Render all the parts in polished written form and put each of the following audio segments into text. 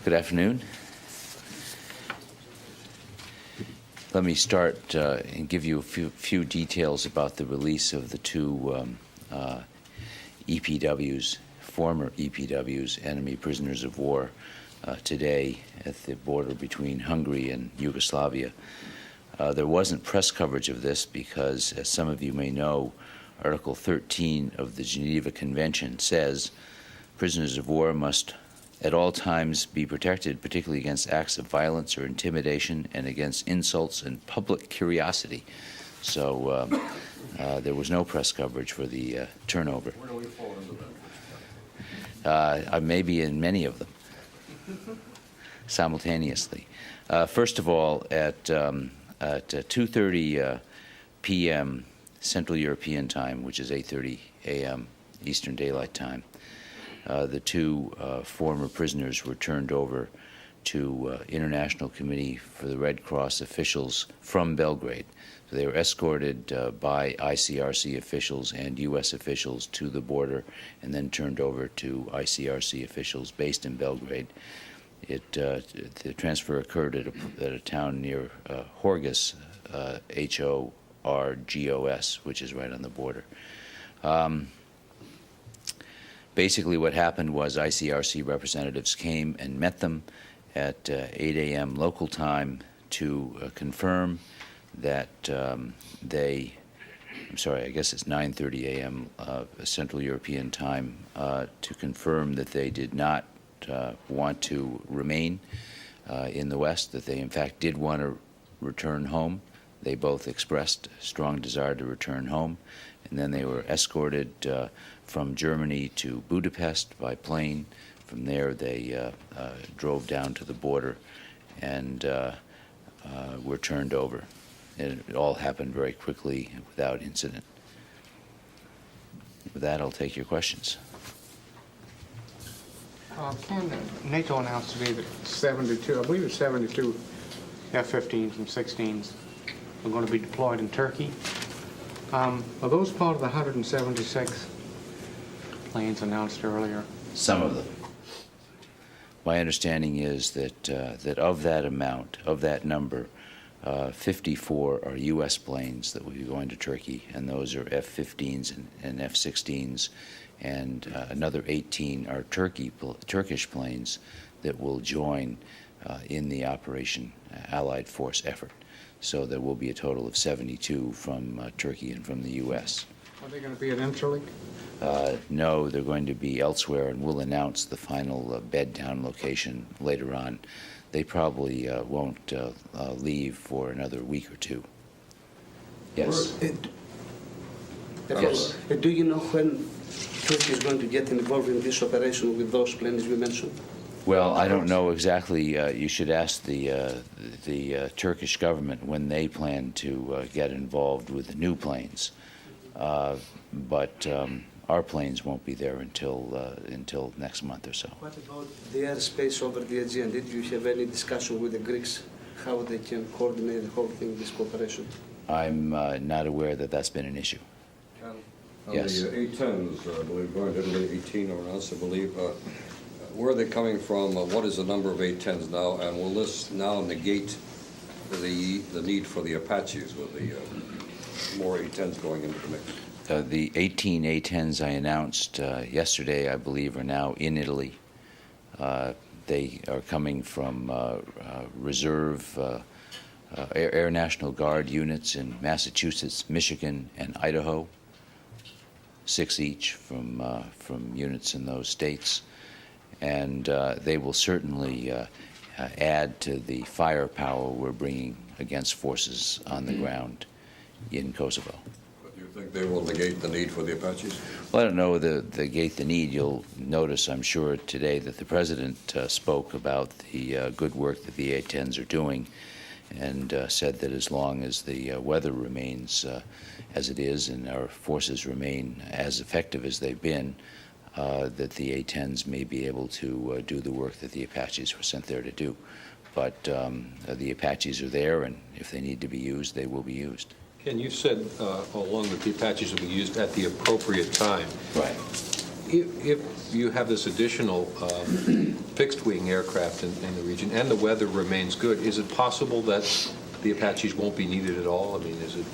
Good afternoon. Let me start and give you a few details about the release of the two EPWs, former EPWs, enemy prisoners of war, today at the border between Hungary and Yugoslavia. There wasn't press coverage of this because, as some of you may know, Article 13 of the Geneva Convention says prisoners of war must at all times be protected, particularly against acts of violence or intimidation and against insults and public curiosity. So there was no press coverage for the turnover. Where do we fall into that? Maybe in many of them simultaneously. First of all, at 2:30 p.m. Central European Time, which is 8:30 a.m. Eastern Daylight Time, the two former prisoners were turned over to International Committee for the Red Cross officials from Belgrade. So they were escorted by ICRC officials and U.S. officials to the border and then turned over to ICRC officials based in Belgrade. The transfer occurred at a town near Horgos, H-O-R-G-O-S, which is right on the border. Basically what happened was ICRC representatives came and met them at 8 a.m. local time to confirm that I guess it's 9:30 a.m. Central European Time, to confirm that they did not want to remain in the West, that they in fact did want to return home. They both expressed a strong desire to return home, and then they were escorted from Germany to Budapest by plane. From there they drove down to the border and were turned over. And it all happened very quickly without incident. With that, I'll take your questions. NATO announced today that 72, I believe it's 72 F-15s and 16s are going to be deployed in Turkey. Are those part of the 176 planes announced earlier? Some of them. My understanding is that that of that amount, of that number, 54 are U.S. planes that will be going to Turkey, and those are F-15s and F-16s, and another 18 are Turkish planes that will join in the Operation Allied Force effort. So there will be a total of 72 from Turkey and from the U.S. Are they going to be at Incirlik? No, they're going to be elsewhere, and we'll announce the final bed-down location later on. They probably won't leave for another week or two. Yes? Yes. Do you know when Turkey is going to get involved in this operation with those planes you mentioned? Well, I don't know exactly. You should ask the Turkish government when they plan to get involved with the new planes. But our planes won't be there until next month or so. What about the airspace over the Aegean? Did you have any discussion with the Greeks how they can coordinate the whole thing, this cooperation? I'm not aware that that's been an issue. Yes. The A-10s, I believe, going to Italy, 18 or else, I believe. Where are they coming from? What is the number of A-10s now? And will this now negate the need for the Apaches with the more A-10s going into the mix? The 18 A-10s I announced yesterday, I believe, are now in Italy. They are coming from reserve Air National Guard units in Massachusetts, Michigan, and Idaho. 6 each from units in those states. And they will certainly add to the firepower we're bringing against forces on the ground in Kosovo. But do you think they will negate the need for the Apaches? Well, I don't know the negate the need. You'll notice, I'm sure, today that the President spoke about the good work that the A-10s are doing, and said that as long as the weather remains as it is and our forces remain as effective as they've been, that the A-10s may be able to do the work that the Apaches were sent there to do. But the Apaches are there, and if they need to be used, they will be used. Ken, you said all along that the Apaches will be used at the appropriate time. Right. If you have this additional fixed-wing aircraft in the region and the weather remains good, is it possible that the Apaches won't be needed at all? I mean, is it?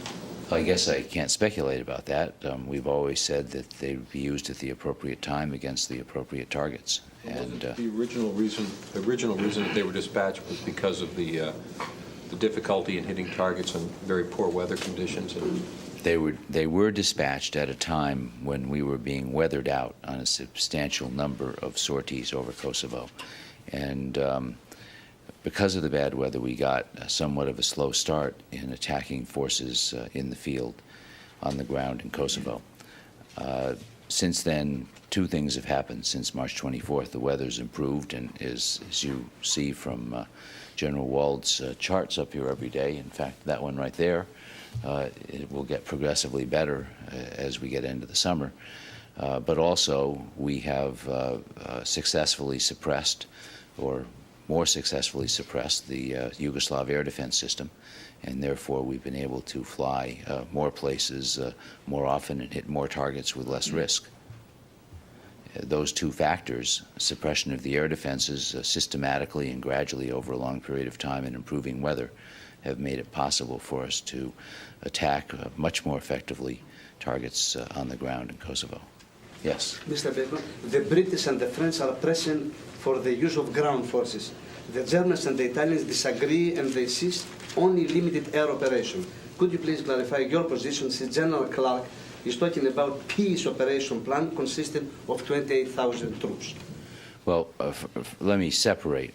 I guess I can't speculate about that. We've always said that they would be used at the appropriate time against the appropriate targets. And The original reason that they were dispatched was because of the difficulty in hitting targets in very poor weather conditions. And they were dispatched at a time when we were being weathered out on a substantial number of sorties over Kosovo. And because of the bad weather, we got somewhat of a slow start in attacking forces in the field, on the ground in Kosovo. Since then, two things have happened. Since March 24th, the weather's improved, and as you see from General Wald's charts up here every day, in fact, that one right there, it will get progressively better as we get into the summer. But also, we have successfully suppressed, or more successfully suppressed, the Yugoslav air defense system, and therefore we've been able to fly more places more often and hit more targets with less risk. Those two factors, suppression of the air defenses systematically and gradually over a long period of time and improving weather, have made it possible for us to attack much more effectively targets on the ground in Kosovo. Yes? Mr. Bacon, the British and the French are pressing for the use of ground forces. The Germans and the Italians disagree and they insist only limited air operation. Could you please clarify your position, since General Clark is talking about peace operation plan consisting of 28,000 troops? Well, let me separate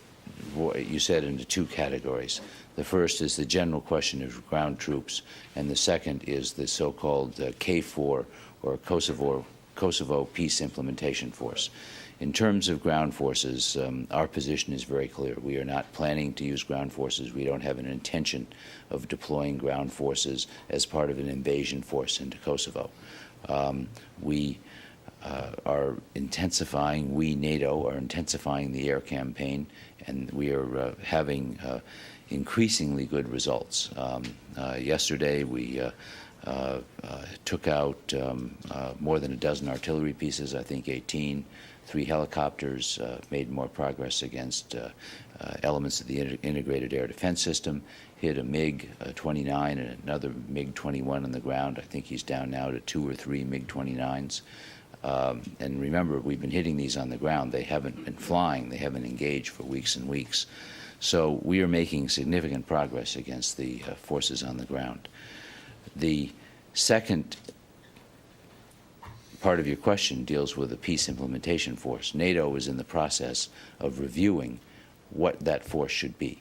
what you said into two categories. The first is the general question of ground troops, and the second is the so-called KFOR, or Kosovo Peace Implementation Force. In terms of ground forces, our position is very clear. We are not planning to use ground forces. We don't have an intention of deploying ground forces as part of an invasion force into Kosovo. We are intensifying, NATO are intensifying the air campaign, and we are having increasingly good results. Yesterday we took out more than a dozen artillery pieces, I think 18, 3 helicopters, made more progress against elements of the integrated air defense system, hit a MiG-29 and another MiG-21 on the ground. I think he's down now to 2 or 3 MiG-29s. And remember, we've been hitting these on the ground. They haven't been flying. They haven't engaged for weeks and weeks. So we are making significant progress against the forces on the ground. The second part of your question deals with a peace implementation force. NATO is in the process of reviewing what that force should be.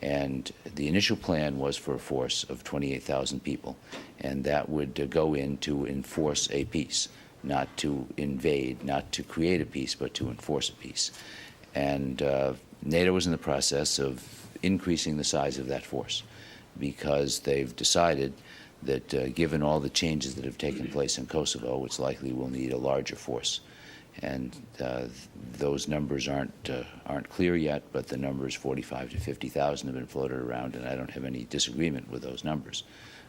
And the initial plan was for a force of 28,000 people, and that would go in to enforce a peace, not to invade, not to create a peace, but to enforce a peace. And NATO is in the process of increasing the size of that force because they've decided that given all the changes that have taken place in Kosovo, it's likely we'll need a larger force. And those numbers aren't clear yet, but the numbers 45 to 50,000 have been floated around, and I don't have any disagreement with those numbers.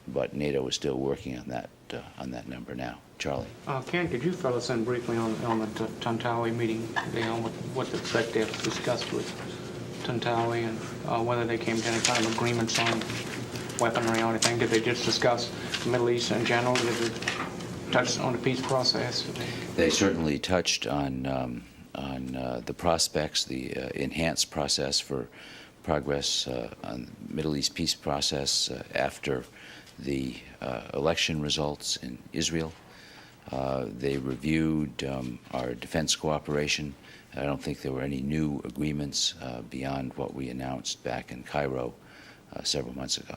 But NATO is still working on that number now. Charlie. Ken, could you fill us in briefly on the Tantawi meeting today, on what the executives discussed with Tantawi, and whether they came to any kind of agreements on weaponry or anything? Did they just discuss the Middle East in general? Did they touch on the peace process? They certainly touched on the prospects, the enhanced process for progress on the Middle East peace process after the election results in Israel. They reviewed our defense cooperation. I don't think there were any new agreements beyond what we announced back in Cairo several months ago.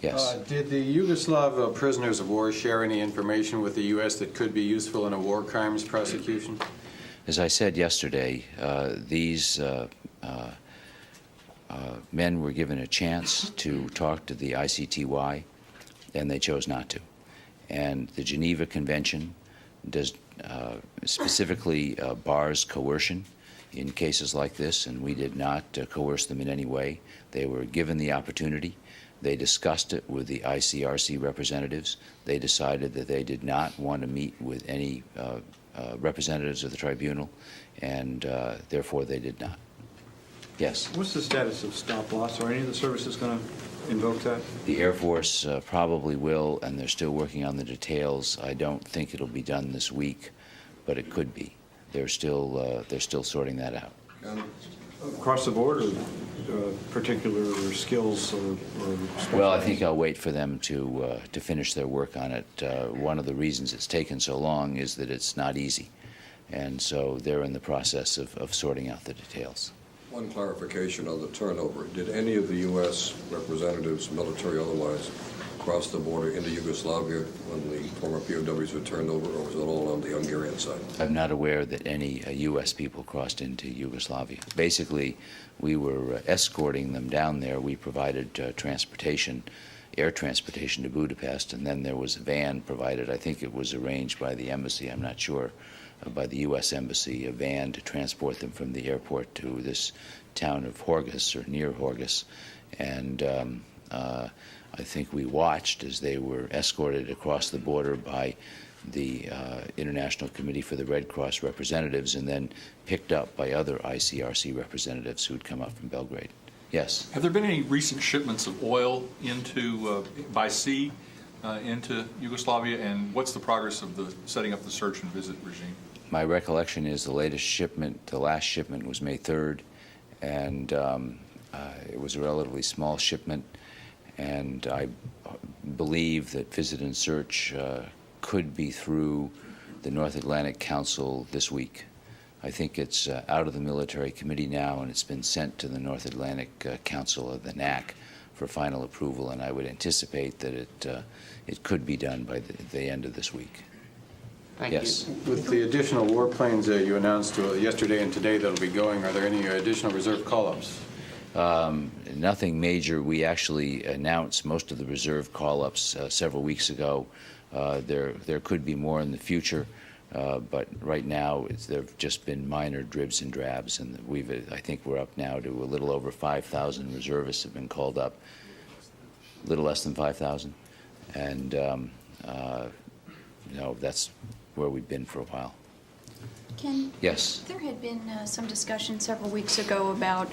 Yes. Did the Yugoslav prisoners of war share any information with the U.S. that could be useful in a war crimes prosecution? As I said yesterday, these men were given a chance to talk to the ICTY, and they chose not to. And the Geneva Convention does specifically bars coercion in cases like this, and we did not coerce them in any way. They were given the opportunity They discussed it with the ICRC representatives. They decided that they did not want to meet with any representatives of the tribunal, and therefore they did not. Yes? What's the status of stop loss? Are any of the services going to invoke that? The Air Force probably will, and they're still working on the details. I don't think it'll be done this week, but it could be. They're still sorting that out. Across the board, or particular skills or Well, I think I'll wait for them to finish their work on it. One of the reasons it's taken so long is that it's not easy, and so they're in the process of sorting out the details. One clarification on the turnover. Did any of the U.S. representatives, military or otherwise, cross the border into Yugoslavia when the former POWs were turned over, or was it all on the Hungarian side? I'm not aware that any U.S. people crossed into Yugoslavia. Basically, we were escorting them down there. We provided transportation, air transportation to Budapest, and then there was a van provided. I think it was arranged by the embassy, I'm not sure, by the U.S. Embassy, a van to transport them from the airport to this town of Horgus, or near Horgus. And I think we watched as they were escorted across the border by the International Committee for the Red Cross representatives, and then picked up by other ICRC representatives who'd come up from Belgrade. Yes? Have there been any recent shipments of oil into by sea into Yugoslavia, and what's the progress of the setting up the search and visit regime? My recollection is the latest shipment, the last shipment was May 3rd, and it was a relatively small shipment, and I believe that visit and search could be through the North Atlantic Council this week. I think it's out of the military committee now, and it's been sent to the North Atlantic Council of the NAC for final approval, and I would anticipate that it could be done by the end of this week. Thank Yes. you. With the additional warplanes you announced yesterday and today that'll be going, are there any additional reserve call-ups? Nothing major. We actually announced most of the reserve call-ups several weeks ago. There could be more in the future, but right now there have just been minor dribs and drabs, and I think we're up now to a little over 5,000 reservists have been called up, a little less than 5,000, and that's where we've been for a while. Ken? Yes. There had been some discussion several weeks ago about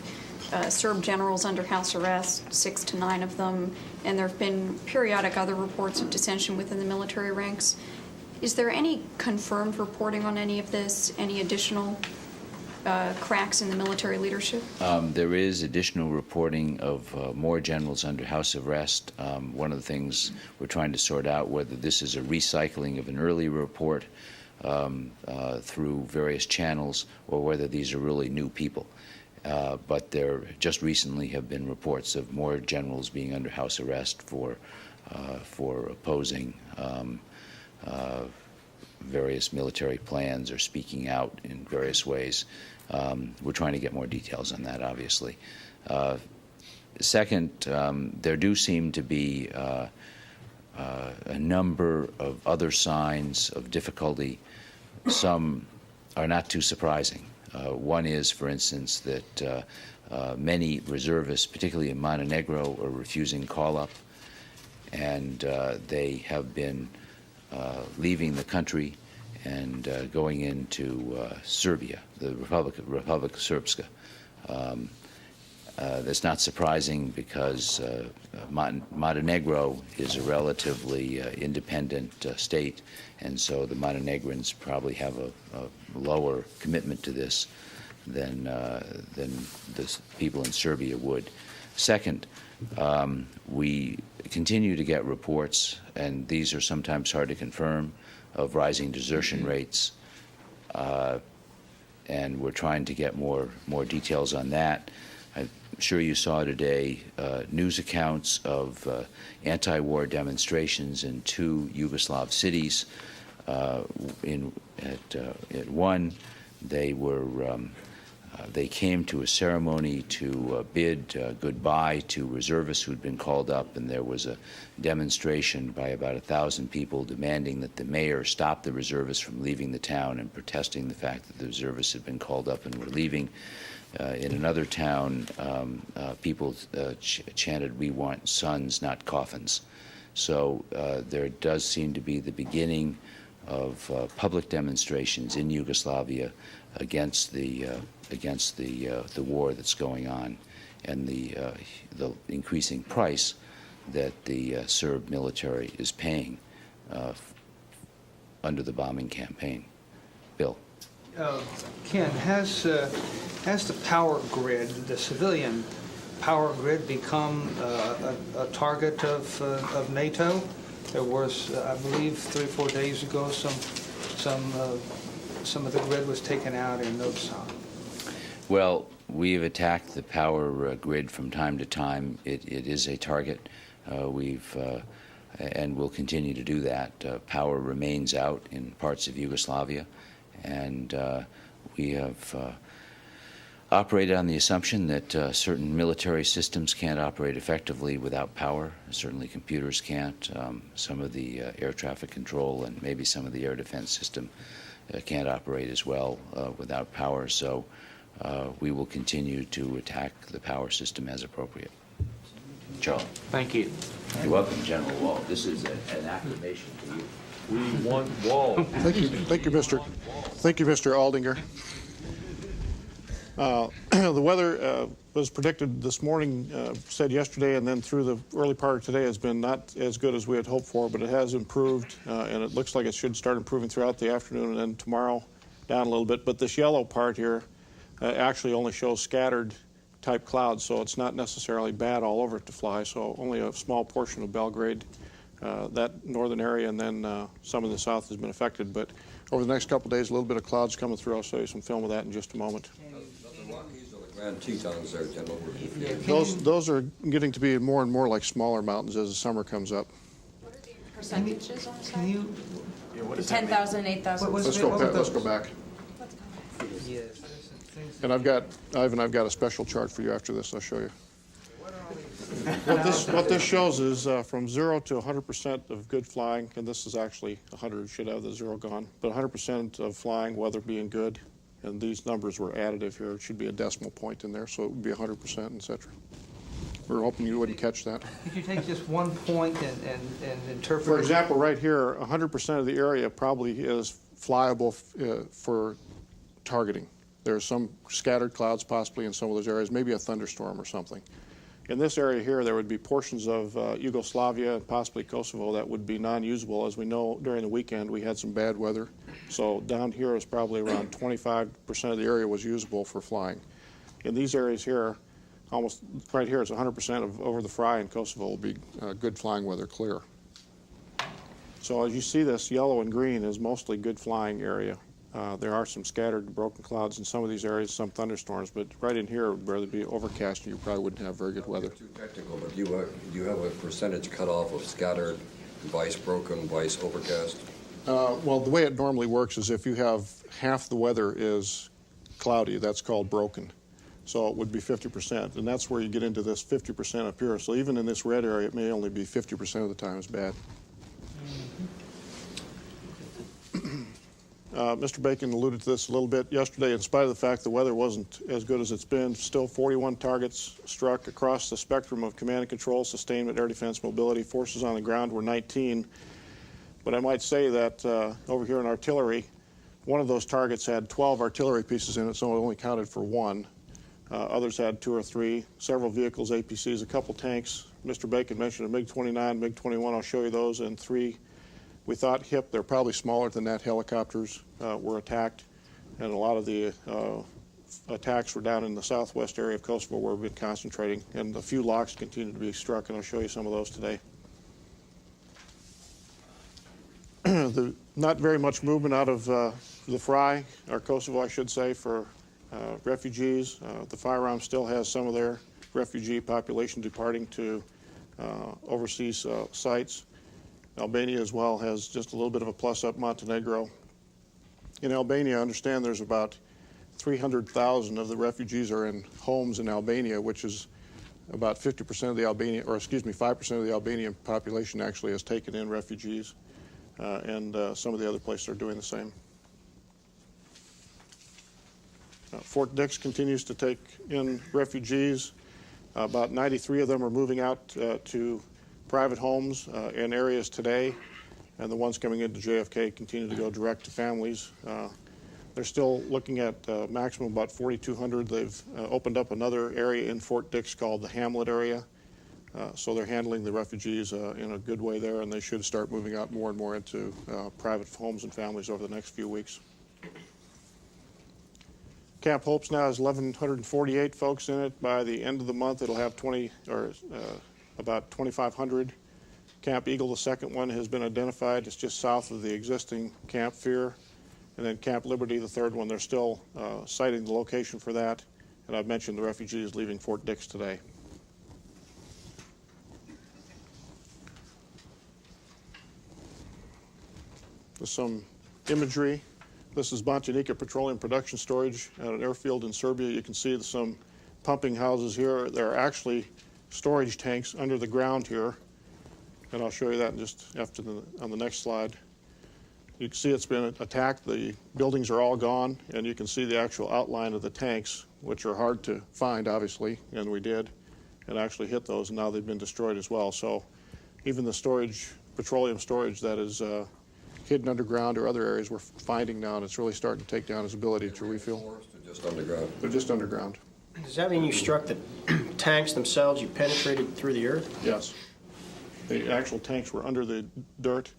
Serb generals under house arrest, 6 to 9 of them, and there have been periodic other reports of dissension within the military ranks. Is there any confirmed reporting on any of this, any additional cracks in the military leadership? There is additional reporting of more generals under house arrest. One of the things we're trying to sort out whether this is a recycling of an earlier report through various channels, or whether these are really new people. But there just recently have been reports of more generals being under house arrest for opposing various military plans or speaking out in various ways. We're trying to get more details on that, obviously. Second, there do seem to be a number of other signs of difficulty. Some are not too surprising. One is, for instance, that many reservists, particularly in Montenegro, are refusing call-up, and they have been leaving the country and going into Serbia, the Republic of Srpska. That's not surprising because Montenegro is a relatively independent state, and so the Montenegrins probably have a lower commitment to this than the people in Serbia would. Second, we continue to get reports, and these are sometimes hard to confirm, of rising desertion rates, and we're trying to get more details on that. I'm sure you saw today news accounts of anti-war demonstrations in 2 Yugoslav cities. At one, they came to a ceremony to bid goodbye to reservists who'd been called up, and there was a demonstration by about 1,000 people demanding that the mayor stop the reservists from leaving the town and protesting the fact that the reservists had been called up and were leaving. In another town, people chanted, "We want sons, not coffins." So there does seem to be the beginning of public demonstrations in Yugoslavia against the war that's going on, and the increasing price that the Serb military is paying under the bombing campaign. Bill. Ken, has the power grid, the civilian power grid, become a target of NATO? There was, I believe, 3 or 4 days ago, some of the grid was taken out in Novi Sad. Well, we've attacked the power grid from time to time. It is a target. And we'll continue to do that. Power remains out in parts of Yugoslavia, and we have operated on the assumption that certain military systems can't operate effectively without power. Certainly computers can't. Some of the air traffic control and maybe some of the air defense system can't operate as well without power. So we will continue to attack the power system as appropriate. Charlie. Thank you. You're welcome, General Wald. This is an acclamation to you. We want Wald. Thank you, Mr. Aldinger. The weather was predicted this morning, said yesterday, and then through the early part of today has been not as good as we had hoped for, but it has improved, and it looks like it should start improving throughout the afternoon, and then tomorrow down a little bit. But this yellow part here actually only shows scattered type clouds, so it's not necessarily bad all over it to fly. So only a small portion of Belgrade, that northern area, and then some of the south has been affected. But over the next couple of days, a little bit of clouds coming through. I'll show you some film of that in just a moment. The Rockies or the Grand Tetons there, General? Those are getting to be more and more like smaller mountains as the summer comes up. What are the percentages on the Can you? 10,000, 8,000? Let's go back. Yes. And I've got a special chart for you after this. I'll show you. What this shows is from 0 to 100% of good flying, and this is actually 100, should have the 0 gone, but 100% of flying, weather being good, and these numbers were additive here. It should be a decimal point in there, so it would be 100%, etc. We're hoping you wouldn't catch that. Could you take just one point and interpret? For example, right here, 100% of the area probably is flyable for targeting. There's some scattered clouds possibly in some of those areas, maybe a thunderstorm or something. In this area here, there would be portions of Yugoslavia and possibly Kosovo that would be non-usable. As we know, during the weekend, we had some bad weather. So down here is probably around 25% of the area was usable for flying. In these areas here, almost right here, it's 100% of over the Fry in Kosovo will be good flying weather, clear. So as you see, this yellow and green is mostly good flying area. There are some scattered broken clouds in some of these areas, some thunderstorms, but right in here would rather be overcast and you probably wouldn't have very good weather. Too technical, but do you have a percentage cutoff of scattered, vice broken, vice overcast? Well, the way it normally works is if you have half the weather is cloudy, that's called broken. So it would be 50%, and that's where you get into this 50% up here. So even in this red area, it may only be 50% of the time as bad. Mr. Bacon alluded to this a little bit yesterday. In spite of the fact the weather wasn't as good as it's been, still 41 targets struck across the spectrum of command and control, sustainment, air defense, mobility. Forces on the ground were 19. But I might say that over here in artillery, one of those targets had 12 artillery pieces in it, so it only counted for 1. Others had 2 or 3, several vehicles, APCs, a couple tanks. Mr. Bacon mentioned a MiG-29, MiG-21, I'll show you those, and 3, we thought HIP, they're probably smaller than that, helicopters were attacked, and a lot of the attacks were down in the southwest area of Kosovo where we've been concentrating, and a few locks continue to be struck, and I'll show you some of those today. Not very much movement out of the Fry, or Kosovo, I should say, for refugees. The FIROM still has some of their refugee population departing to overseas sites. Albania as well has just a little bit of a plus up. Montenegro. In Albania, I understand there's about 300,000 of the refugees are in homes in Albania, which is about 50% of the Albanian, or excuse me, 5% of the Albanian population actually has taken in refugees, and some of the other places are doing the same. Fort Dix continues to take in refugees. About 93 of them are moving out to private homes in areas today, and the ones coming into JFK continue to go direct to families. They're still looking at maximum about 4,200. They've opened up another area in Fort Dix called the Hamlet area. So they're handling the refugees in a good way there, and they should start moving out more and more into private homes and families over the next few weeks. Camp Hopes now has 1,148 folks in it. By the end of the month, it'll have about 2,500. Camp Eagle, the second one, has been identified. It's just south of the existing Camp Fear. And then Camp Liberty, the third one, they're still citing the location for that. And I've mentioned the refugees leaving Fort Dix today. There's some imagery. This is Banjanica Petroleum Production Storage at an airfield in Serbia. You can see some pumping houses here. There are actually storage tanks under the ground here, and I'll show you that in just on the next slide. You can see it's been attacked. The buildings are all gone, and you can see the actual outline of the tanks, which are hard to find, obviously, and we did, and actually hit those, and now they've been destroyed as well. So even the storage, petroleum storage that is hidden underground or other areas we're finding now, and it's really starting to take down its ability to refuel. They're just underground. They're just underground. Does that mean you struck the tanks themselves, you penetrated through the earth? Yes. The actual tanks were under the dirt,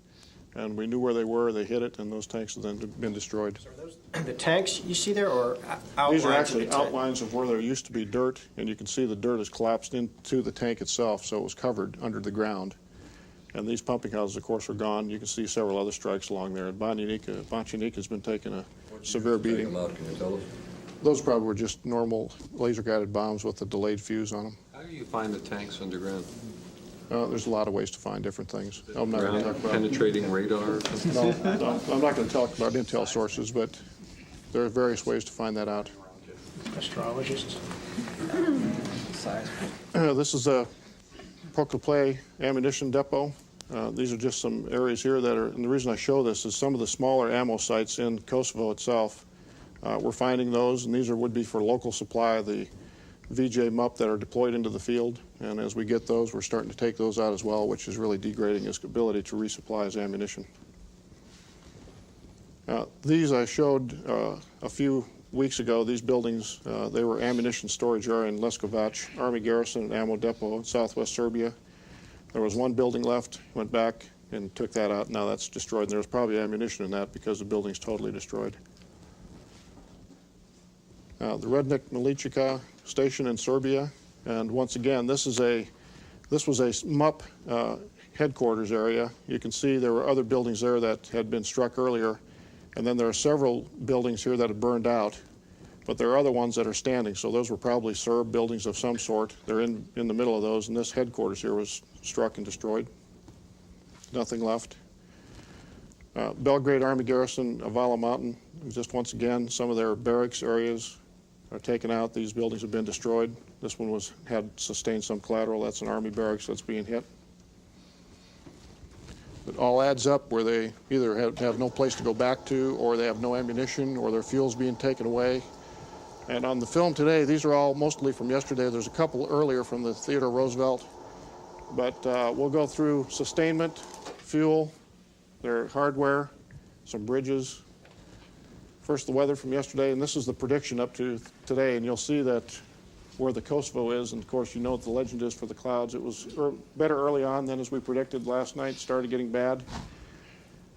and we knew where they were. They hit it, and those tanks have then been destroyed. So are those the tanks you see there, or outlines? These are actually of the tank? outlines of where there used to be dirt, and you can see the dirt has collapsed into the tank itself, so it was covered under the ground. And these pumping houses, of course, are gone. You can see several other strikes along there. And Banjanica has been taking a severe beating. Can you tell us? Those probably were just normal laser-guided bombs with a delayed fuse on them. How do you find the tanks underground? There's a lot of ways to find different things. I'm not going to talk about Penetrating radar or something? No, I'm not going to talk about intel sources, but there are various ways to find that out. Astrologists. This is a Pokloplay ammunition depot. These are just some areas here that are, and the reason I show this is some of the smaller ammo sites in Kosovo itself. We're finding those, and these would be for local supply of the VJ MUP that are deployed into the field. And as we get those, we're starting to take those out as well, which is really degrading its ability to resupply as ammunition. These I showed a few weeks ago. These buildings, they were ammunition storage area in Leskovac, Army Garrison and Ammo Depot in southwest Serbia. There was one building left, went back and took that out. Now that's destroyed, and there's probably ammunition in that because the building's totally destroyed. The Rednik Milica station in Serbia, and once again, this was a MUP headquarters area. You can see there were other buildings there that had been struck earlier, and then there are several buildings here that have burned out, but there are other ones that are standing, so those were probably Serb buildings of some sort. They're in the middle of those, and this headquarters here was struck and destroyed. Nothing left. Belgrade Army Garrison, Avala Mountain, just once again, some of their barracks areas are taken out. These buildings have been destroyed. This one had sustained some collateral. That's an Army barracks that's being hit. It all adds up where they either have no place to go back to, or they have no ammunition, or their fuel's being taken away. And on the film today, these are all mostly from yesterday. There's a couple earlier from the Theodore Roosevelt. But we'll go through sustainment, fuel, their hardware, some bridges. First, the weather from yesterday, and this is the prediction up to today, and you'll see that where the Kosovo is, and of course you know what the legend is for the clouds. It was better early on, then as we predicted last night, it started getting bad.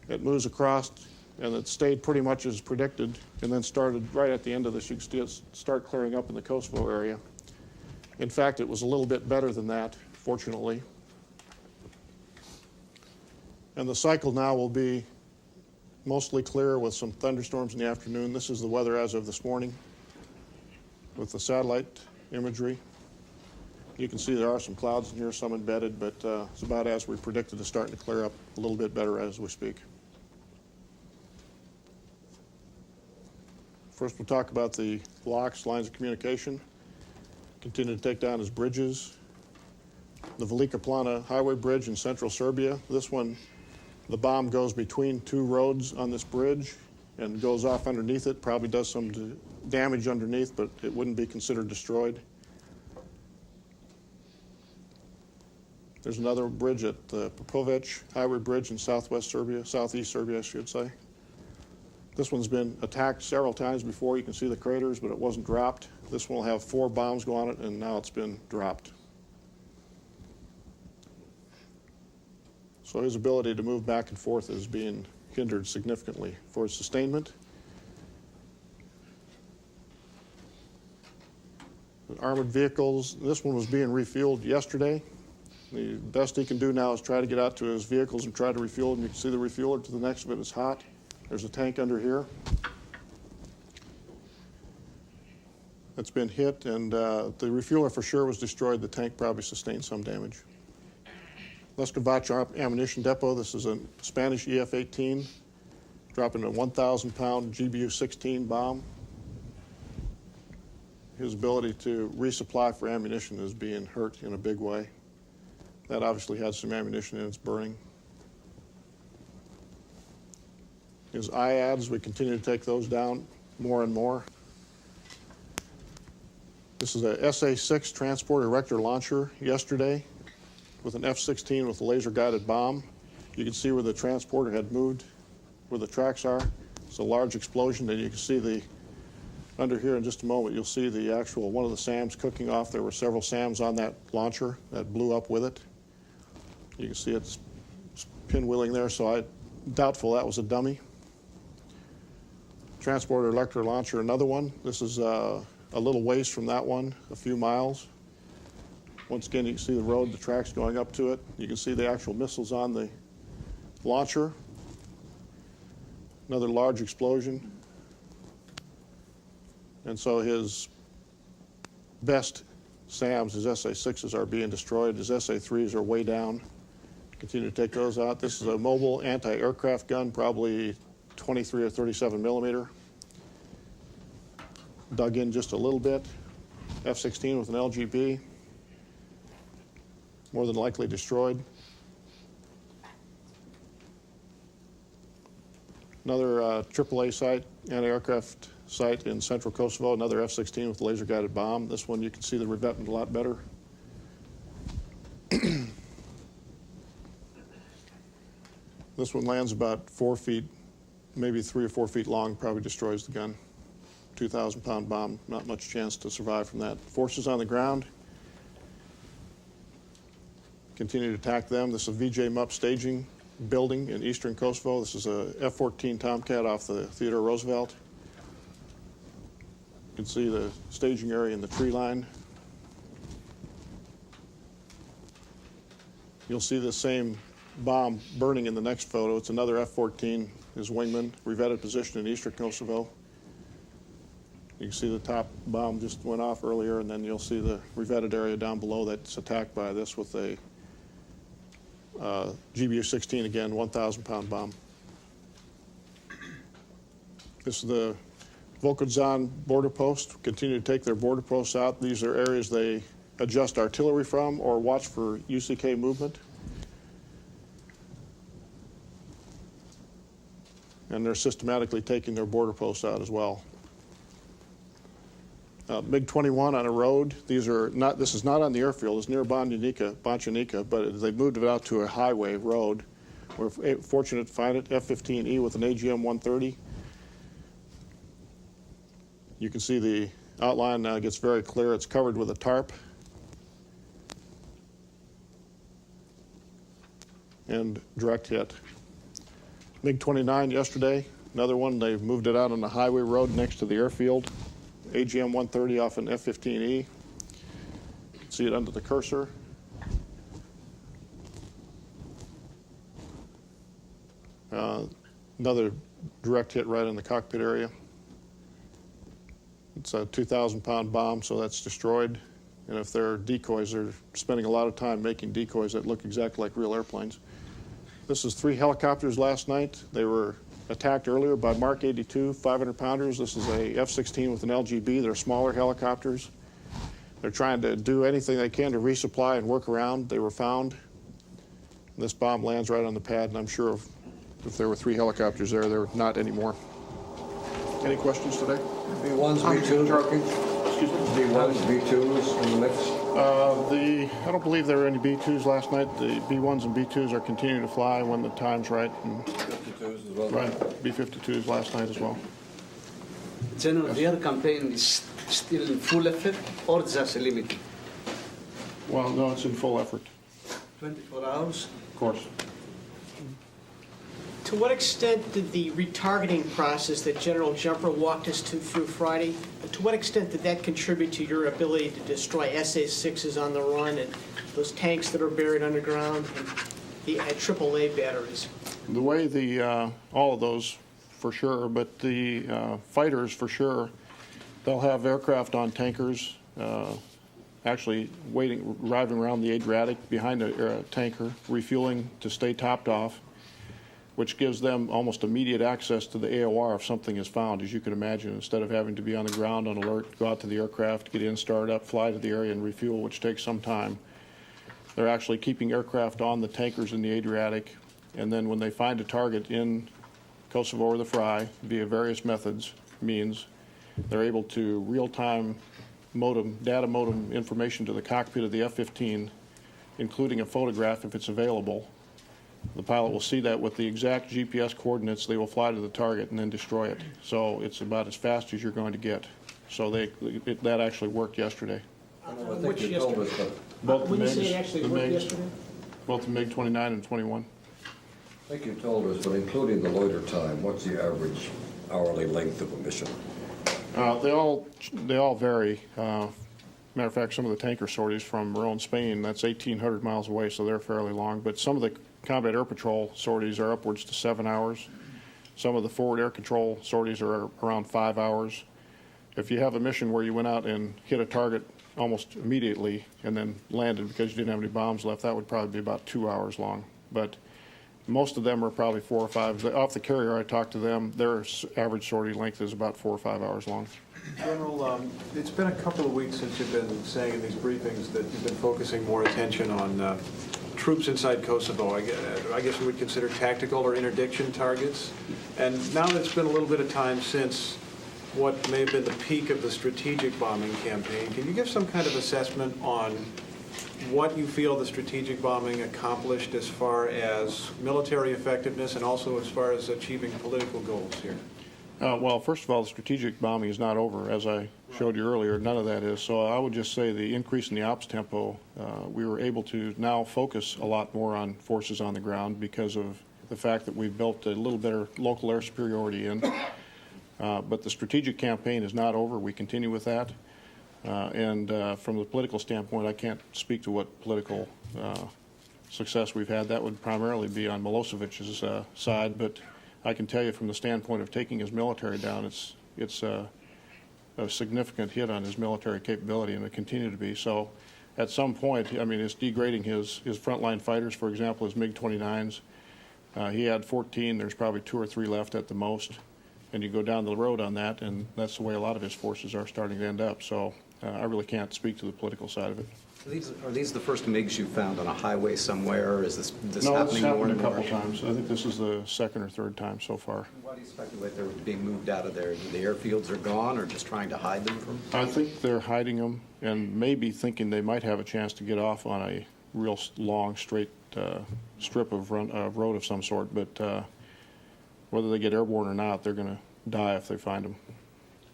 It moves across, and it stayed pretty much as predicted, and then started right at the end of this. You can start clearing up in the Kosovo area. In fact, it was a little bit better than that, fortunately. And the cycle now will be mostly clear with some thunderstorms in the afternoon. This is the weather as of this morning with the satellite imagery. You can see there are some clouds in here, some embedded, but it's about as we predicted. It's starting to clear up a little bit better as we speak. First, we'll talk about the locks, lines of communication. Continue to take down his bridges. The Velika Plana highway bridge in central Serbia. This one, the bomb goes between two roads on this bridge, and goes off underneath it, probably does some damage underneath, but it wouldn't be considered destroyed. There's another bridge at the Popovic Highway Bridge in southwest Serbia, southeast Serbia, I should say. This one's been attacked several times before. You can see the craters, but it wasn't dropped. This one will have 4 bombs go on it, and now it's been dropped. So his ability to move back and forth is being hindered significantly for his sustainment. Armored vehicles, this one was being refueled yesterday. The best he can do now is try to get out to his vehicles and try to refuel them. You can see the refueler to the next of it is hot. There's a tank under here that's been hit, and the refueler for sure was destroyed. The tank probably sustained some damage. Leskovac Ammunition Depot, this is a Spanish EF-18, dropping a 1,000-pound GBU-16 bomb. His ability to resupply for ammunition is being hurt in a big way. That obviously had some ammunition in its burning. His IADs, we continue to take those down more and more. This is a SA-6 transport erector launcher yesterday with an F-16 with a laser-guided bomb. You can see where the transporter had moved, where the tracks are. It's a large explosion, and you can see the, under here in just a moment, you'll see the actual, one of the SAMs cooking off. There were several SAMs on that launcher that blew up with it. You can see it's pinwheeling there, so I'm doubtful that was a dummy. Transporter electric launcher, another one. This is a little ways from that one, a few miles. Once again, you can see the road, the tracks going up to it. You can see the actual missiles on the launcher. Another large explosion. And so his best SAMs, his SA-6s, are being destroyed. His SA-3s are way down. Continue to take those out. This is a mobile anti-aircraft gun, probably 23 or 37 millimeter. Dug in just a little bit. F-16 with an LGB. More than likely destroyed. Another AAA site, anti-aircraft site in central Kosovo, another F-16 with a laser-guided bomb. This one you can see the revetment a lot better. This one lands about 4 feet, maybe 3 or 4 feet long, probably destroys the gun. 2,000-pound bomb, not much chance to survive from that. Forces on the ground continue to attack them. This is a VJ MUP staging building in eastern Kosovo. This is a F-14 Tomcat off the Theodore Roosevelt. You can see the staging area in the tree line. You'll see the same bomb burning in the next photo. It's another F-14, his wingman, revetted position in eastern Kosovo. You can see the top bomb just went off earlier, and then you'll see the revetted area down below that's attacked by this with a GBU-16, again, 1,000-pound bomb. This is the Volkodzan border post. Continue to take their border posts out. These are areas they adjust artillery from or watch for UCK movement. And they're systematically taking their border posts out as well. MiG-21 on a road. These are not. This is not on the airfield. It's near Banjanica, but they moved it out to a highway road. We're fortunate to find it. F-15E with an AGM-130. You can see the outline now gets very clear. It's covered with a tarp. And direct hit. MiG-29 yesterday, another one. They moved it out on the highway road next to the airfield. AGM-130 off an F-15E. See it under the cursor. Another direct hit right in the cockpit area. It's a 2,000-pound bomb, so that's destroyed. And if they're decoys, they're spending a lot of time making decoys that look exactly like real airplanes. This is 3 helicopters last night. They were attacked earlier by Mark 82 500-pounders. This is a F-16 with an LGB. They're smaller helicopters. They're trying to do anything they can to resupply and work around. They were found. This bomb lands right on the pad, and I'm sure if there were 3 helicopters there, there were not anymore. Any questions today? B1s, B2s, working? Excuse me? B1s, B2s in the mix? I don't believe there were any B-2s last night. The B-1s and B-2s are continuing to fly when the time's right. And, 52s as well? right, B-52s last night as well. General, the air campaign is still in full effect or just limited? Well, no, it's in full effort. 24 hours? Of course. To what extent did the retargeting process that General Jumper walked us through Friday, to what extent did that contribute to your ability to destroy SA-6s on the run and those tanks that are buried underground and the AAA batteries? The way all of those for sure, but the fighters for sure, they'll have aircraft on tankers, actually driving around the Adriatic behind a tanker, refueling to stay topped off, which gives them almost immediate access to the AOR if something is found, as you can imagine, instead of having to be on the ground on alert, go out to the aircraft, get in, start up, fly to the area and refuel, which takes some time. They're actually keeping aircraft on the tankers in the Adriatic, and then when they find a target in Kosovo or the Fry, via various means, they're able to real-time data modem information to the cockpit of the F-15, including a photograph if it's available. The pilot will see that with the exact GPS coordinates. They will fly to the target and then destroy it. So it's about as fast as you're going to get. So that actually worked yesterday. I think you told us that. Both When the you say it MiGs, actually the worked MiGs, yesterday? both the MiG-29 and 21. I think you told us, but including the loiter time, what's the average hourly length of a mission? They all vary. Matter of fact, some of the tanker sorties from Rome, Spain, that's 1,800 miles away, so they're fairly long. But some of the combat air patrol sorties are upwards to 7 hours. Some of the forward air control sorties are around 5 hours. If you have a mission where you went out and hit a target almost immediately and then landed because you didn't have any bombs left, that would probably be about 2 hours long. But most of them are probably 4 or 5. Off the carrier, I talked to them, their average sortie length is about 4 or 5 hours long. General, it's been a couple of weeks since you've been saying in these briefings that you've been focusing more attention on troops inside Kosovo. I guess we would consider tactical or interdiction targets. And now that it's been a little bit of time since what may have been the peak of the strategic bombing campaign, can you give some kind of assessment on what you feel the strategic bombing accomplished as far as military effectiveness and also as far as achieving political goals here? Well, first of all, the strategic bombing is not over. As I showed you earlier, none of that is. So I would just say the increase in the ops tempo, we were able to now focus a lot more on forces on the ground because of the fact that we've built a little better local air superiority in. But the strategic campaign is not over. We continue with that. And from the political standpoint, I can't speak to what political success we've had. That would primarily be on Milosevic's side, but I can tell you from the standpoint of taking his military down, it's a significant hit on his military capability, and it continue to be. So at some point, I mean, it's degrading his frontline fighters, for example, his MiG-29s. He had 14. There's probably 2 or 3 left at the most. And you go down the road on that, and that's the way a lot of his forces are starting to end up. So I really can't speak to the political side of it. Are these the first MiGs you found on a highway somewhere, or is this No, happening it's more happened and a more? couple times. I think this is the 2nd or 3rd time so far. Why do you speculate they're being moved out of there? The airfields are gone, or just trying to hide them from? I think they're hiding them and maybe thinking they might have a chance to get off on a real long, straight strip of road of some sort. But whether they get airborne or not, they're going to die if they find them.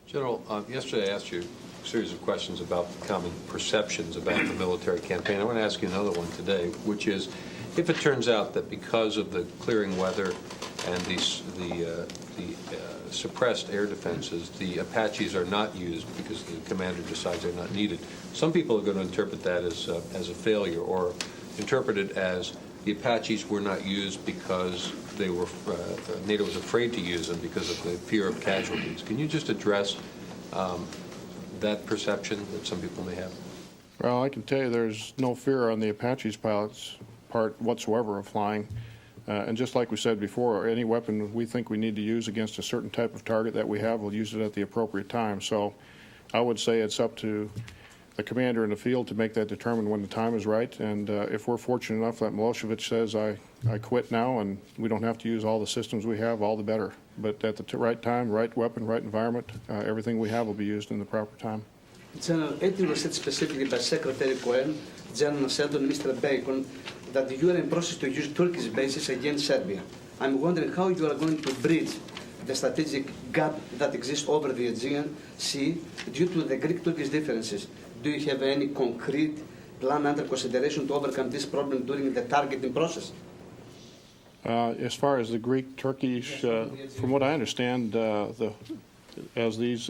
General, yesterday I asked you a series of questions about common perceptions about the military campaign. I want to ask you another one today, which is, if it turns out that because of the clearing weather and the suppressed air defenses, the Apaches are not used because the commander decides they're not needed, some people are going to interpret that as a failure, or interpret it as the Apaches were not used because they were NATO was afraid to use them because of the fear of casualties. Can you just address that perception that some people may have? Well, I can tell you there's no fear on the Apaches pilots' part whatsoever of flying. And just like we said before, any weapon we think we need to use against a certain type of target that we have, we'll use it at the appropriate time. So I would say it's up to the commander in the field to make that determine when the time is right. And if we're fortunate enough that Milosevic says, I quit now and we don't have to use all the systems we have, all the better. But at the right time, right weapon, right environment, everything we have will be used in the proper time. General, it was said specifically by Secretary Cohen, General Seldon, and Mr. Bacon, that you are in process to use Turkish bases against Serbia. I'm wondering how you are going to bridge the strategic gap that exists over the Aegean Sea due to the Greek-Turkish differences. Do you have any concrete plan under consideration to overcome this problem during the targeting process? As far as the Greek-Turkish, from what I understand, as these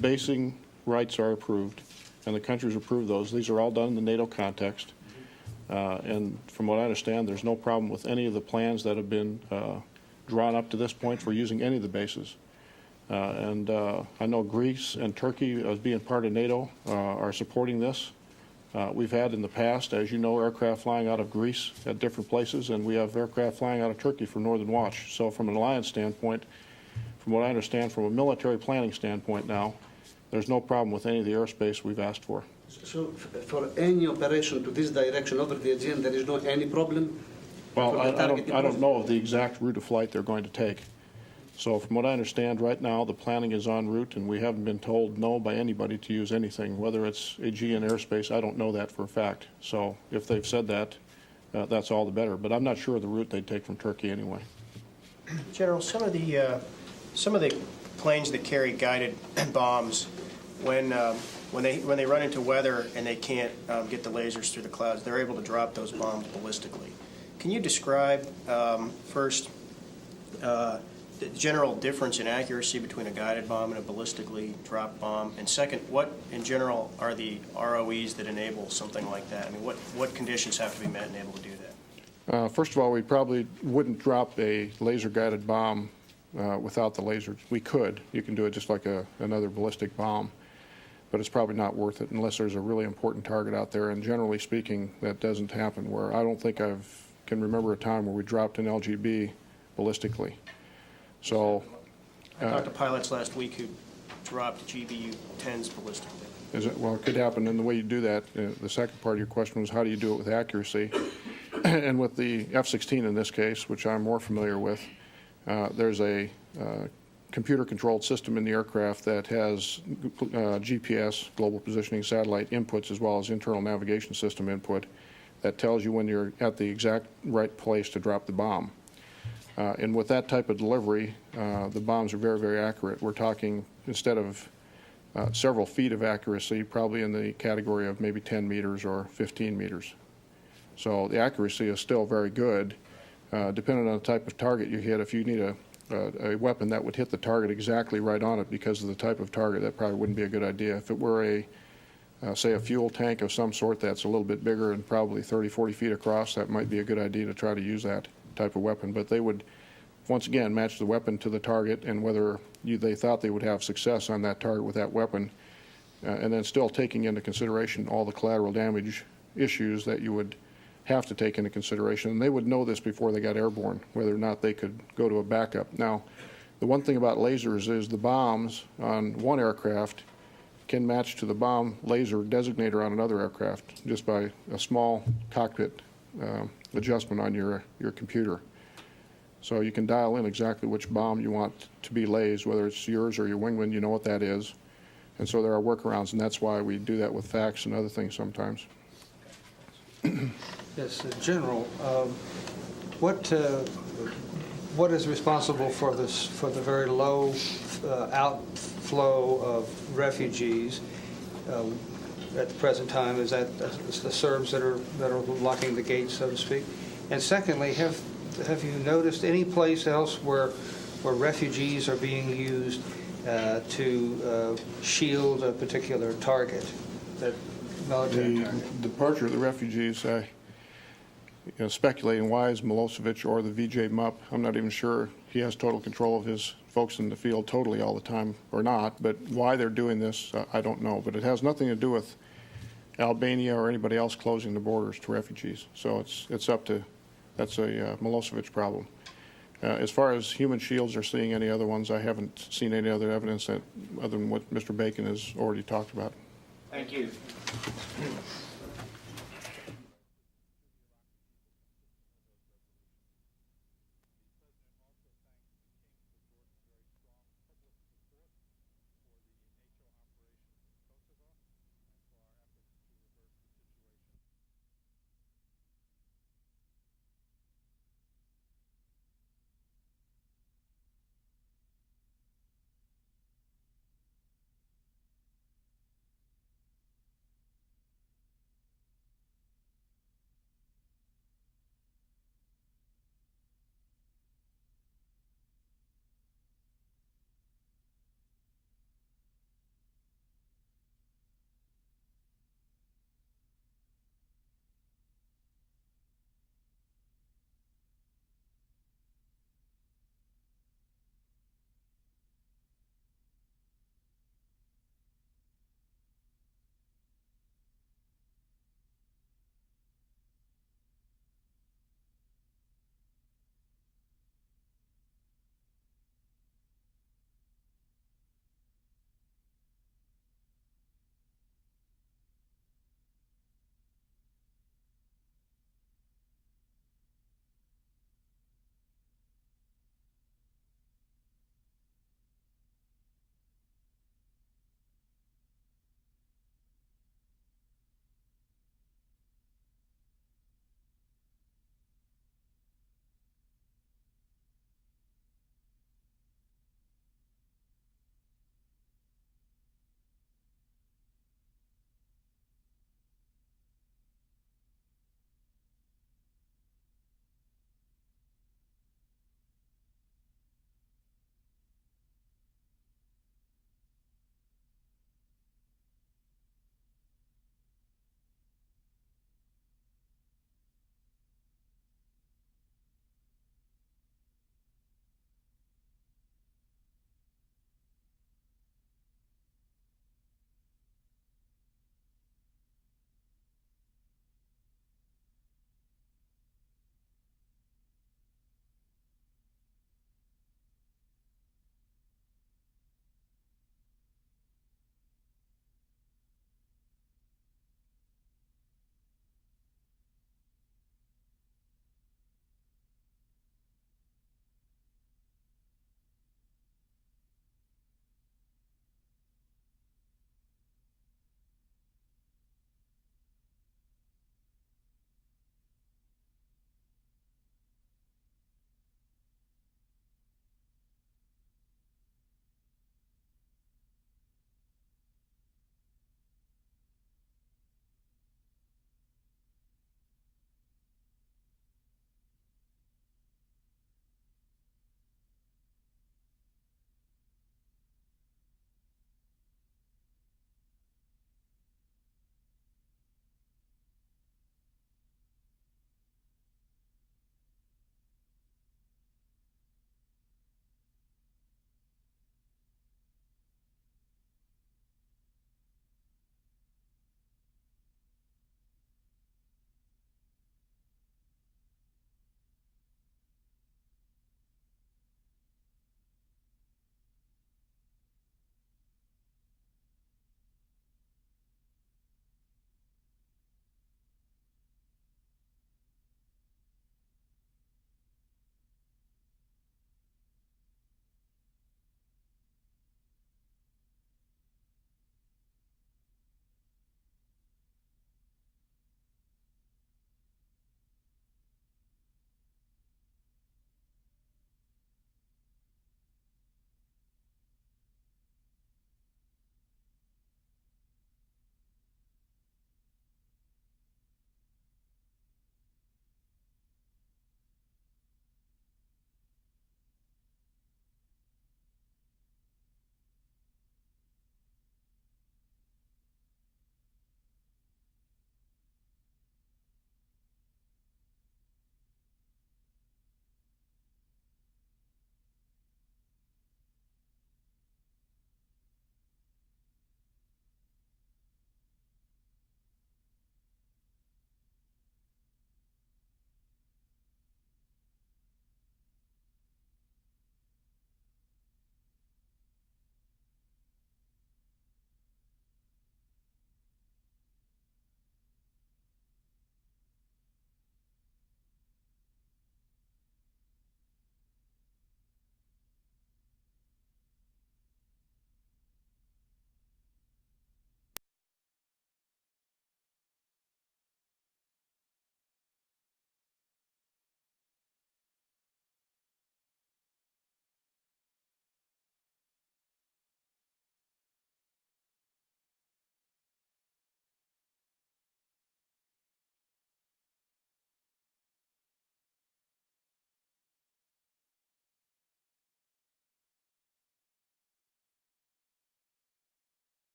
basing rights are approved and the countries approve those, these are all done in the NATO context. And from what I understand, there's no problem with any of the plans that have been drawn up to this point for using any of the bases. And I know Greece and Turkey, as being part of NATO, are supporting this. We've had in the past, as you know, aircraft flying out of Greece at different places, and we have aircraft flying out of Turkey for Northern Watch. So from an alliance standpoint, from what I understand, from a military planning standpoint now, there's no problem with any of the airspace we've asked for. So for any operation to this direction over the Aegean, there is no any problem? Well, I don't know of the exact route of flight they're going to take. So from what I understand right now, the planning is en route, and we haven't been told no by anybody to use anything, whether it's Aegean airspace. I don't know that for a fact. So if they've said that, that's all the better. But I'm not sure of the route they'd take from Turkey anyway. General, some of the planes that carry guided bombs, when they run into weather and they can't get the lasers through the clouds, they're able to drop those bombs ballistically. Can you describe first the general difference in accuracy between a guided bomb and a ballistically dropped bomb? And second, what in general are the ROEs that enable something like that? I mean, what conditions have to be met and able to do that? First of all, we probably wouldn't drop a laser-guided bomb without the lasers. We could. You can do it just like another ballistic bomb, but it's probably not worth it unless there's a really important target out there. And generally speaking, that doesn't happen. Where I don't think can remember a time where we dropped an LGB ballistically. So I talked to pilots last week who dropped GBU-10s ballistically. Well, it could happen. And the way you do that, the second part of your question was how do you do it with accuracy? And with the F-16 in this case, which I'm more familiar with, there's a computer-controlled system in the aircraft that has GPS, global positioning satellite inputs, as well as internal navigation system input that tells you when you're at the exact right place to drop the bomb. And with that type of delivery, the bombs are very, very accurate. We're talking, instead of several feet of accuracy, probably in the category of maybe 10 meters or 15 meters. So the accuracy is still very good. Depending on the type of target you hit, if you need a weapon that would hit the target exactly right on it because of the type of target, that probably wouldn't be a good idea. If it were say a fuel tank of some sort that's a little bit bigger and probably 30, 40 feet across, that might be a good idea to try to use that type of weapon. But they would, once again, match the weapon to the target and whether they thought they would have success on that target with that weapon, and then still taking into consideration all the collateral damage issues that you would have to take into consideration. And they would know this before they got airborne, whether or not they could go to a backup. Now, the one thing about lasers is the bombs on one aircraft can match to the bomb laser designator on another aircraft just by a small cockpit adjustment on your computer. So you can dial in exactly which bomb you want to be lased, whether it's yours or your wingman, you know what that is. And so there are workarounds, and that's why we do that with fax and other things sometimes. Yes, General, what is responsible for the very low outflow of refugees at the present time? Is that the Serbs that are locking the gates, so to speak? And secondly, have you noticed any place else where refugees are being used to shield a particular target? That military target? The departure of the refugees, speculating why is Milosevic or the VJ MUP, I'm not even sure he has total control of his folks in the field totally all the time or not, but why they're doing this, I don't know. But it has nothing to do with Albania or anybody else closing the borders to refugees. So it's up to, that's a Milosevic problem. As far as human shields or seeing any other ones, I haven't seen any other evidence other than what Mr. Bacon has already talked about. Thank Thank you.